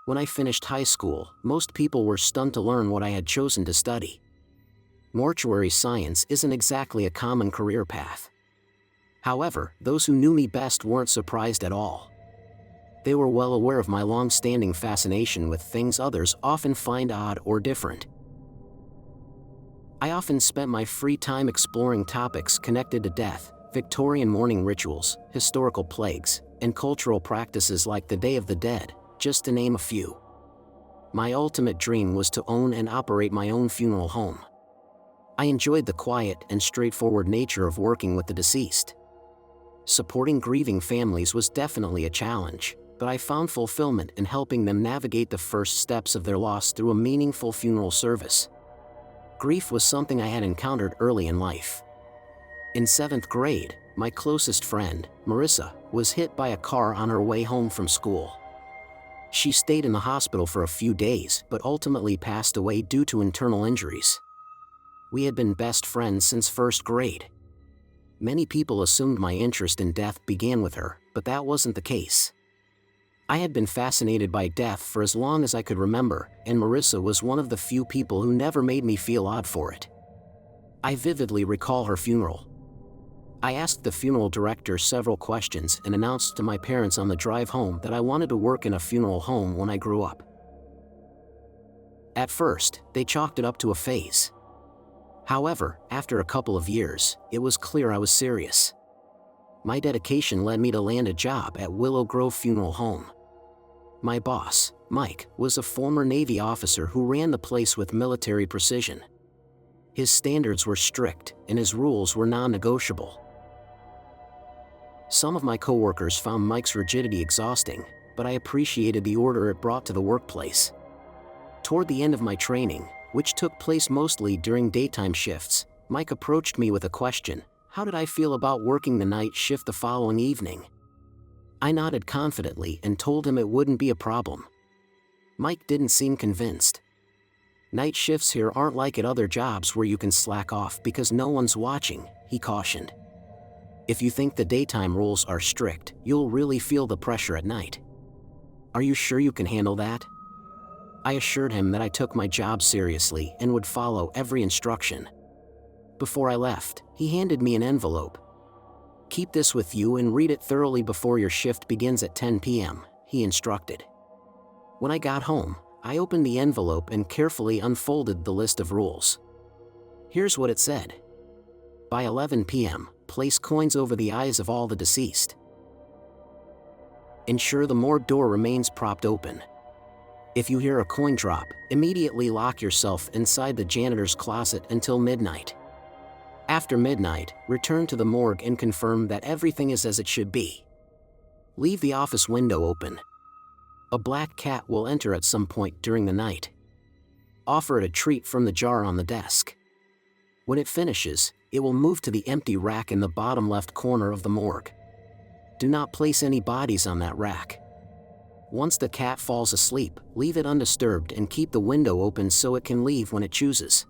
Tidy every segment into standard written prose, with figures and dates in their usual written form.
When I finished high school, most people were stunned to learn what I had chosen to study. Mortuary science isn't exactly a common career path. However, those who knew me best weren't surprised at all. They were well aware of my long-standing fascination with things others often find odd or different. I often spent my free time exploring topics connected to death, Victorian mourning rituals, historical plagues, and cultural practices like the Day of the Dead, just to name a few. My ultimate dream was to own and operate my own funeral home. I enjoyed the quiet and straightforward nature of working with the deceased. Supporting grieving families was definitely a challenge, but I found fulfillment in helping them navigate the first steps of their loss through a meaningful funeral service. Grief was something I had encountered early in life. In 7th grade, my closest friend, Marissa, was hit by a car on her way home from school. She stayed in the hospital for a few days but ultimately passed away due to internal injuries. We had been best friends since 1st grade. Many people assumed my interest in death began with her, but that wasn't the case. I had been fascinated by death for as long as I could remember, and Marissa was one of the few people who never made me feel odd for it. I vividly recall her funeral. I asked the funeral director several questions and announced to my parents on the drive home that I wanted to work in a funeral home when I grew up. At first, they chalked it up to a phase. However, after a couple of years, it was clear I was serious. My dedication led me to land a job at Willow Grove Funeral Home. My boss, Mike, was a former Navy officer who ran the place with military precision. His standards were strict, and his rules were non-negotiable. Some of my coworkers found Mike's rigidity exhausting, but I appreciated the order it brought to the workplace. Toward the end of my training, which took place mostly during daytime shifts, Mike approached me with a question: how did I feel about working the night shift the following evening? I nodded confidently and told him it wouldn't be a problem. Mike didn't seem convinced. Night shifts here aren't like at other jobs where you can slack off because no one's watching, he cautioned. If you think the daytime rules are strict, you'll really feel the pressure at night. Are you sure you can handle that? I assured him that I took my job seriously and would follow every instruction. Before I left, he handed me an envelope. Keep this with you and read it thoroughly before your shift begins at 10 p.m., he instructed. When I got home, I opened the envelope and carefully unfolded the list of rules. Here's what it said. By 11 p.m., place coins over the eyes of all the deceased. Ensure the morgue door remains propped open. If you hear a coin drop, immediately lock yourself inside the janitor's closet until midnight. After midnight, return to the morgue and confirm that everything is as it should be. Leave the office window open. A black cat will enter at some point during the night. Offer it a treat from the jar on the desk. When it finishes, it will move to the empty rack in the bottom left corner of the morgue. Do not place any bodies on that rack. Once the cat falls asleep, leave it undisturbed and keep the window open so it can leave when it chooses.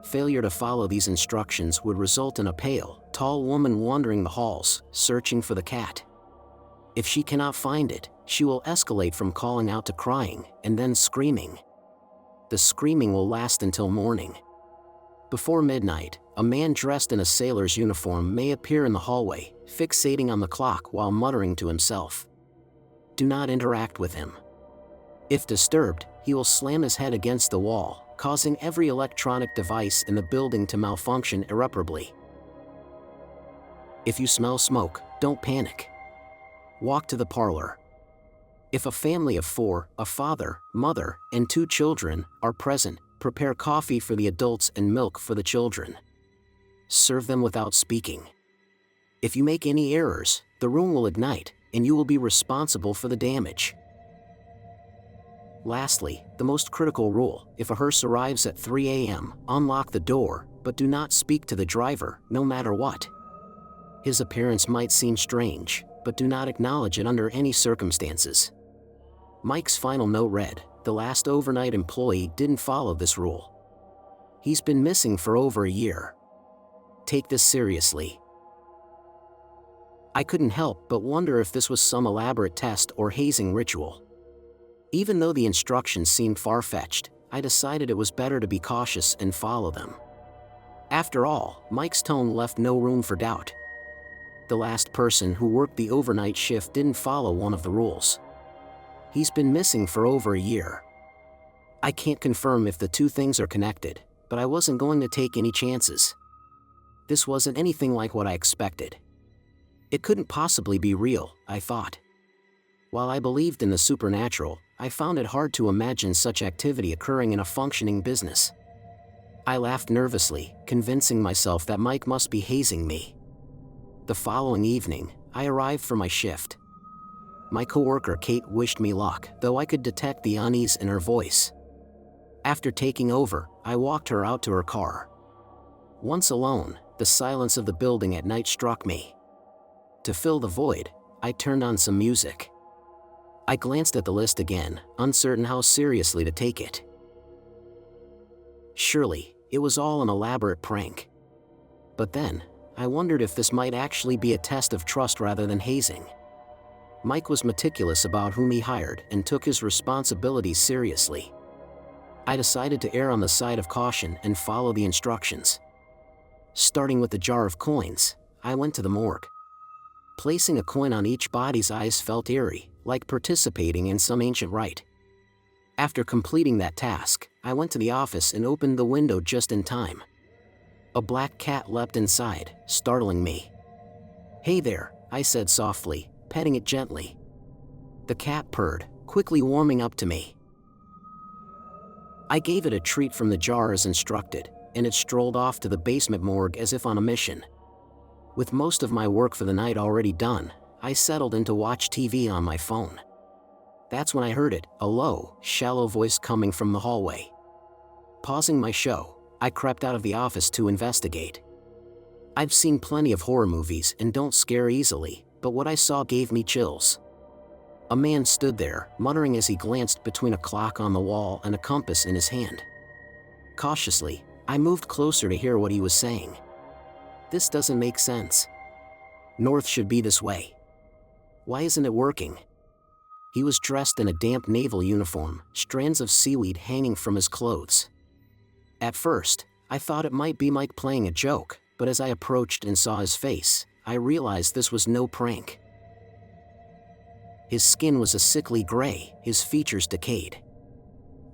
Failure to follow these instructions would result in a pale, tall woman wandering the halls, searching for the cat. If she cannot find it, she will escalate from calling out to crying, and then screaming. The screaming will last until morning. Before midnight, a man dressed in a sailor's uniform may appear in the hallway, fixating on the clock while muttering to himself. Do not interact with him. If disturbed, he will slam his head against the wall, causing every electronic device in the building to malfunction irreparably. If you smell smoke, don't panic. Walk to the parlor. If a family of 4, a father, mother, and 2 children, are present, prepare coffee for the adults and milk for the children. Serve them without speaking. If you make any errors, the room will ignite, and you will be responsible for the damage. Lastly, the most critical rule: if a hearse arrives at 3 a.m., unlock the door, but do not speak to the driver, no matter what. His appearance might seem strange, but do not acknowledge it under any circumstances. Mike's final note read, the last overnight employee didn't follow this rule. He's been missing for over a year. Take this seriously. I couldn't help but wonder if this was some elaborate test or hazing ritual. Even though the instructions seemed far-fetched, I decided it was better to be cautious and follow them. After all, Mike's tone left no room for doubt. The last person who worked the overnight shift didn't follow one of the rules. He's been missing for over a year. I can't confirm if the two things are connected, but I wasn't going to take any chances. This wasn't anything like what I expected. It couldn't possibly be real, I thought. While I believed in the supernatural, I found it hard to imagine such activity occurring in a functioning business. I laughed nervously, convincing myself that Mike must be hazing me. The following evening, I arrived for my shift. My coworker Kate wished me luck, though I could detect the unease in her voice. After taking over, I walked her out to her car. Once alone, the silence of the building at night struck me. To fill the void, I turned on some music. I glanced at the list again, uncertain how seriously to take it. Surely, it was all an elaborate prank. But then, I wondered if this might actually be a test of trust rather than hazing. Mike was meticulous about whom he hired and took his responsibilities seriously. I decided to err on the side of caution and follow the instructions. Starting with the jar of coins, I went to the morgue. Placing a coin on each body's eyes felt eerie, like participating in some ancient rite. After completing that task, I went to the office and opened the window just in time. A black cat leapt inside, startling me. "Hey there," I said softly, petting it gently. The cat purred, quickly warming up to me. I gave it a treat from the jar as instructed, and it strolled off to the basement morgue as if on a mission. With most of my work for the night already done, I settled in to watch TV on my phone. That's when I heard it, a low, shallow voice coming from the hallway. Pausing my show, I crept out of the office to investigate. I've seen plenty of horror movies and don't scare easily, but what I saw gave me chills. A man stood there, muttering as he glanced between a clock on the wall and a compass in his hand. Cautiously, I moved closer to hear what he was saying. "This doesn't make sense. North should be this way. Why isn't it working?" He was dressed in a damp naval uniform, strands of seaweed hanging from his clothes. At first, I thought it might be Mike playing a joke, but as I approached and saw his face, I realized this was no prank. His skin was a sickly gray, his features decayed.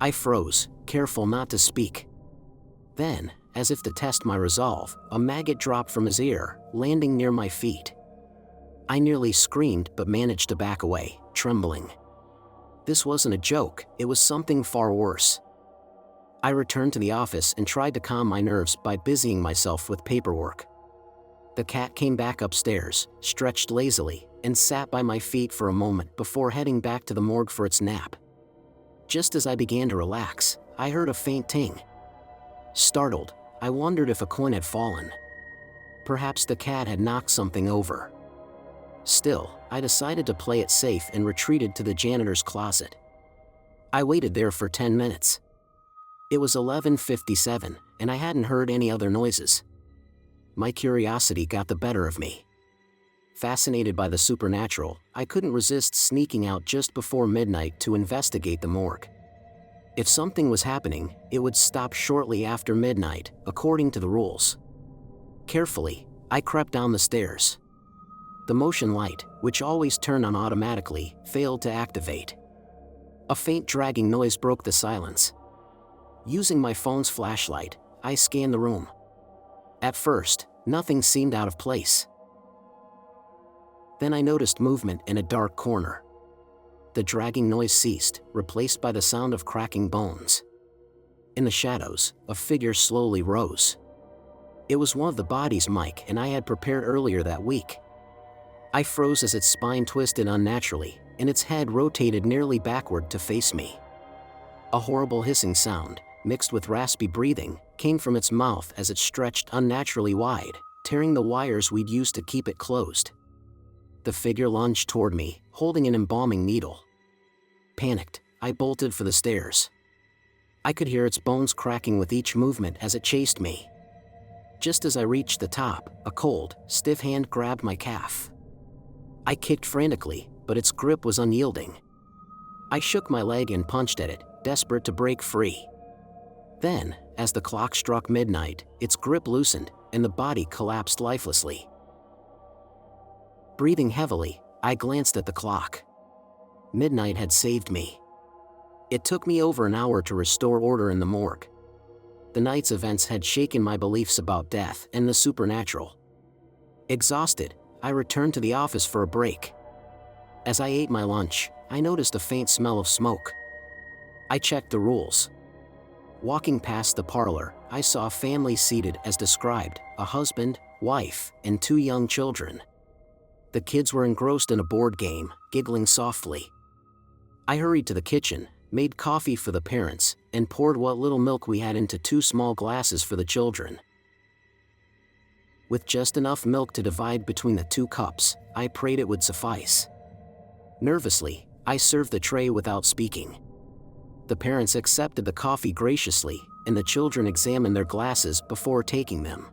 I froze, careful not to speak. Then, as if to test my resolve, a maggot dropped from his ear, landing near my feet. I nearly screamed but managed to back away, trembling. This wasn't a joke, it was something far worse. I returned to the office and tried to calm my nerves by busying myself with paperwork. The cat came back upstairs, stretched lazily, and sat by my feet for a moment before heading back to the morgue for its nap. Just as I began to relax, I heard a faint ting. Startled, I wondered if a coin had fallen. Perhaps the cat had knocked something over. Still, I decided to play it safe and retreated to the janitor's closet. I waited there for 10 minutes. It was 11:57, and I hadn't heard any other noises. My curiosity got the better of me. Fascinated by the supernatural, I couldn't resist sneaking out just before midnight to investigate the morgue. If something was happening, it would stop shortly after midnight, according to the rules. Carefully, I crept down the stairs. The motion light, which always turned on automatically, failed to activate. A faint dragging noise broke the silence. Using my phone's flashlight, I scanned the room. At first, nothing seemed out of place. Then I noticed movement in a dark corner. The dragging noise ceased, replaced by the sound of cracking bones. In the shadows, a figure slowly rose. It was one of the bodies Mike and I had prepared earlier that week. I froze as its spine twisted unnaturally, and its head rotated nearly backward to face me. A horrible hissing sound, mixed with raspy breathing, came from its mouth as it stretched unnaturally wide, tearing the wires we'd used to keep it closed. The figure lunged toward me, holding an embalming needle. Panicked, I bolted for the stairs. I could hear its bones cracking with each movement as it chased me. Just as I reached the top, a cold, stiff hand grabbed my calf. I kicked frantically, but its grip was unyielding. I shook my leg and punched at it, desperate to break free. Then, as the clock struck midnight, its grip loosened, and the body collapsed lifelessly. Breathing heavily, I glanced at the clock. Midnight had saved me. It took me over an hour to restore order in the morgue. The night's events had shaken my beliefs about death and the supernatural. Exhausted, I returned to the office for a break. As I ate my lunch, I noticed a faint smell of smoke. I checked the rules. Walking past the parlor, I saw a family seated as described, a husband, wife, and 2 young children. The kids were engrossed in a board game, giggling softly. I hurried to the kitchen, made coffee for the parents, and poured what little milk we had into 2 small glasses for the children. With just enough milk to divide between the 2 cups, I prayed it would suffice. Nervously, I served the tray without speaking. The parents accepted the coffee graciously, and the children examined their glasses before taking them.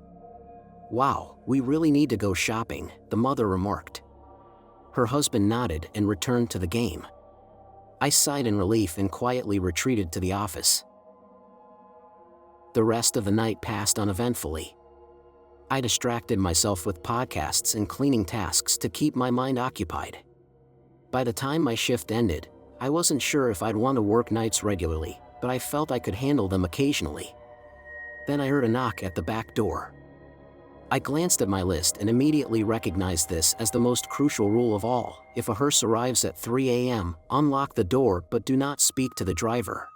"Wow, we really need to go shopping," the mother remarked. Her husband nodded and returned to the game. I sighed in relief and quietly retreated to the office. The rest of the night passed uneventfully. I distracted myself with podcasts and cleaning tasks to keep my mind occupied. By the time my shift ended, I wasn't sure if I'd want to work nights regularly, but I felt I could handle them occasionally. Then I heard a knock at the back door. I glanced at my list and immediately recognized this as the most crucial rule of all: if a hearse arrives at 3 a.m., unlock the door but do not speak to the driver.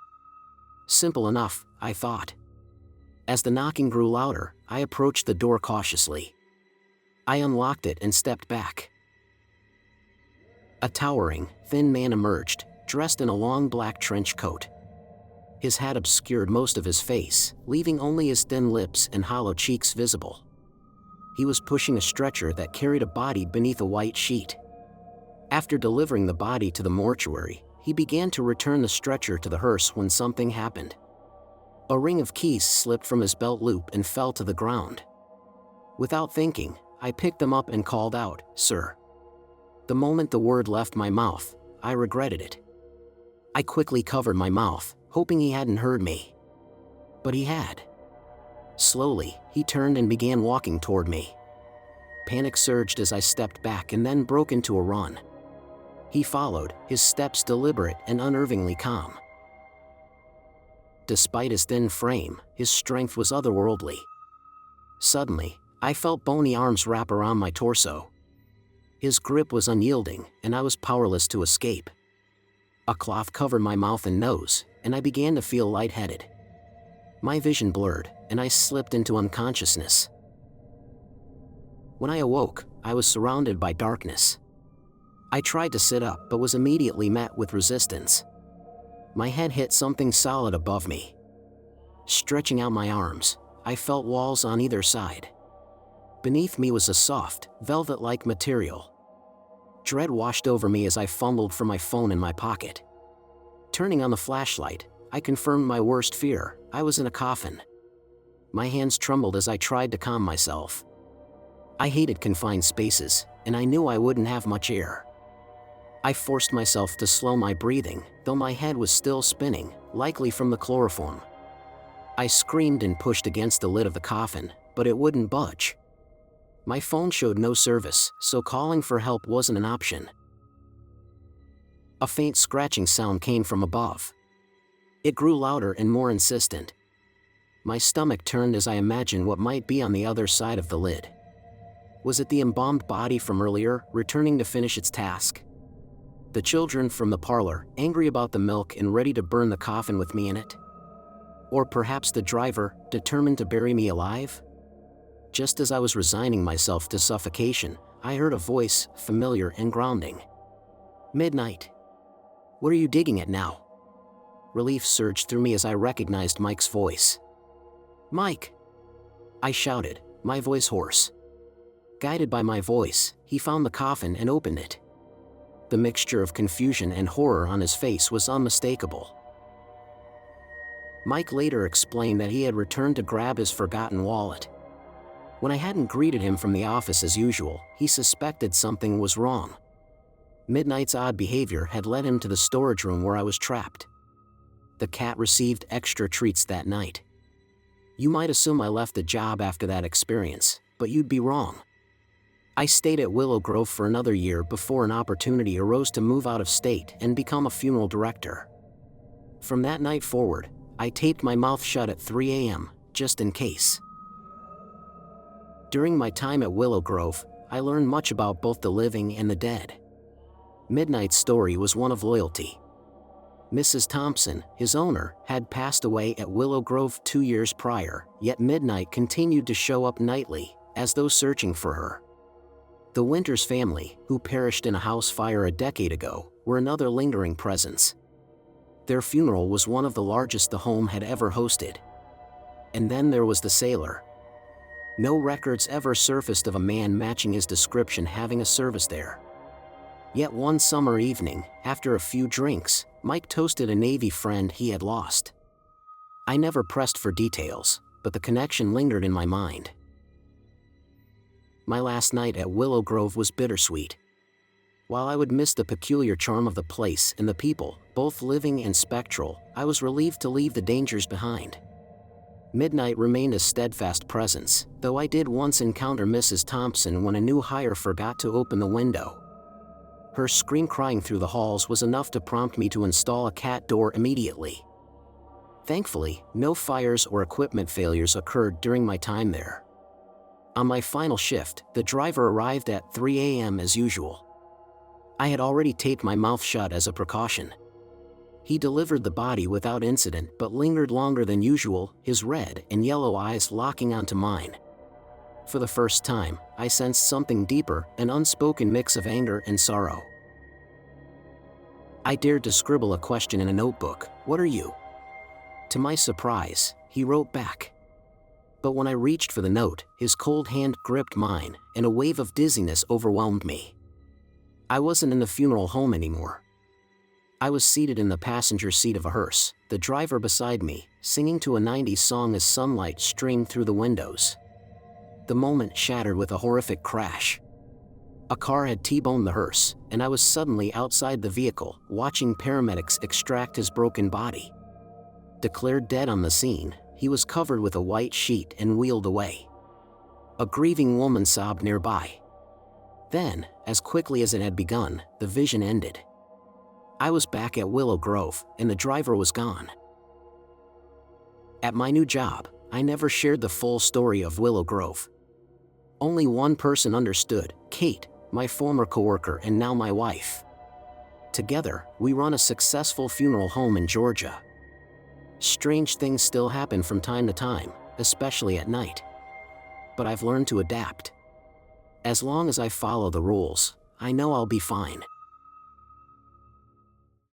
Simple enough, I thought. As the knocking grew louder, I approached the door cautiously. I unlocked it and stepped back. A towering, thin man emerged, dressed in a long black trench coat. His hat obscured most of his face, leaving only his thin lips and hollow cheeks visible. He was pushing a stretcher that carried a body beneath a white sheet. After delivering the body to the mortuary, he began to return the stretcher to the hearse when something happened. A ring of keys slipped from his belt loop and fell to the ground. Without thinking, I picked them up and called out, "Sir." The moment the word left my mouth, I regretted it. I quickly covered my mouth, hoping he hadn't heard me. But he had. Slowly, he turned and began walking toward me. Panic surged as I stepped back and then broke into a run. He followed, his steps deliberate and unnervingly calm. Despite his thin frame, his strength was otherworldly. Suddenly, I felt bony arms wrap around my torso. His grip was unyielding, and I was powerless to escape. A cloth covered my mouth and nose, and I began to feel lightheaded. My vision blurred, and I slipped into unconsciousness. When I awoke, I was surrounded by darkness. I tried to sit up but was immediately met with resistance. My head hit something solid above me. Stretching out my arms, I felt walls on either side. Beneath me was a soft, velvet-like material. Dread washed over me as I fumbled for my phone in my pocket. Turning on the flashlight, I confirmed my worst fear: I was in a coffin. My hands trembled as I tried to calm myself. I hated confined spaces, and I knew I wouldn't have much air. I forced myself to slow my breathing, though my head was still spinning, likely from the chloroform. I screamed and pushed against the lid of the coffin, but it wouldn't budge. My phone showed no service, so calling for help wasn't an option. A faint scratching sound came from above. It grew louder and more insistent. My stomach turned as I imagined what might be on the other side of the lid. Was it the embalmed body from earlier, returning to finish its task? The children from the parlor, angry about the milk and ready to burn the coffin with me in it? Or perhaps the driver, determined to bury me alive? Just as I was resigning myself to suffocation, I heard a voice, familiar and grounding. "Midnight. What are you digging at now?" Relief surged through me as I recognized Mike's voice. "Mike!" I shouted, my voice hoarse. Guided by my voice, he found the coffin and opened it. The mixture of confusion and horror on his face was unmistakable. Mike later explained that he had returned to grab his forgotten wallet. When I hadn't greeted him from the office as usual, he suspected something was wrong. Midnight's odd behavior had led him to the storage room where I was trapped. The cat received extra treats that night. You might assume I left the job after that experience, but you'd be wrong. I stayed at Willow Grove for another year before an opportunity arose to move out of state and become a funeral director. From that night forward, I taped my mouth shut at 3 a.m., just in case. During my time at Willow Grove, I learned much about both the living and the dead. Midnight's story was one of loyalty. Mrs. Thompson, his owner, had passed away at Willow Grove 2 years prior, yet Midnight continued to show up nightly, as though searching for her. The Winters family, who perished in a house fire a decade ago, were another lingering presence. Their funeral was one of the largest the home had ever hosted. And then there was the sailor. No records ever surfaced of a man matching his description having a service there. Yet one summer evening, after a few drinks, Mike toasted a Navy friend he had lost. I never pressed for details, but the connection lingered in my mind. My last night at Willow Grove was bittersweet. While I would miss the peculiar charm of the place and the people, both living and spectral, I was relieved to leave the dangers behind. Midnight remained a steadfast presence, though I did once encounter Mrs. Thompson when a new hire forgot to open the window. Her scream crying through the halls was enough to prompt me to install a cat door immediately. Thankfully, no fires or equipment failures occurred during my time there. On my final shift, the driver arrived at 3 a.m. as usual. I had already taped my mouth shut as a precaution. He delivered the body without incident but lingered longer than usual, his red and yellow eyes locking onto mine. For the first time, I sensed something deeper, an unspoken mix of anger and sorrow. I dared to scribble a question in a notebook, "What are you?" To my surprise, he wrote back. But when I reached for the note, his cold hand gripped mine, and a wave of dizziness overwhelmed me. I wasn't in the funeral home anymore. I was seated in the passenger seat of a hearse, the driver beside me, singing to a 90s song as sunlight streamed through the windows. The moment shattered with a horrific crash. A car had T-boned the hearse, and I was suddenly outside the vehicle, watching paramedics extract his broken body. Declared dead on the scene, he was covered with a white sheet and wheeled away. A grieving woman sobbed nearby. Then, as quickly as it had begun, the vision ended. I was back at Willow Grove, and the driver was gone. At my new job, I never shared the full story of Willow Grove. Only one person understood, Kate, my former coworker and now my wife. Together, we run a successful funeral home in Georgia. Strange things still happen from time to time, especially at night. But I've learned to adapt. As long as I follow the rules, I know I'll be fine.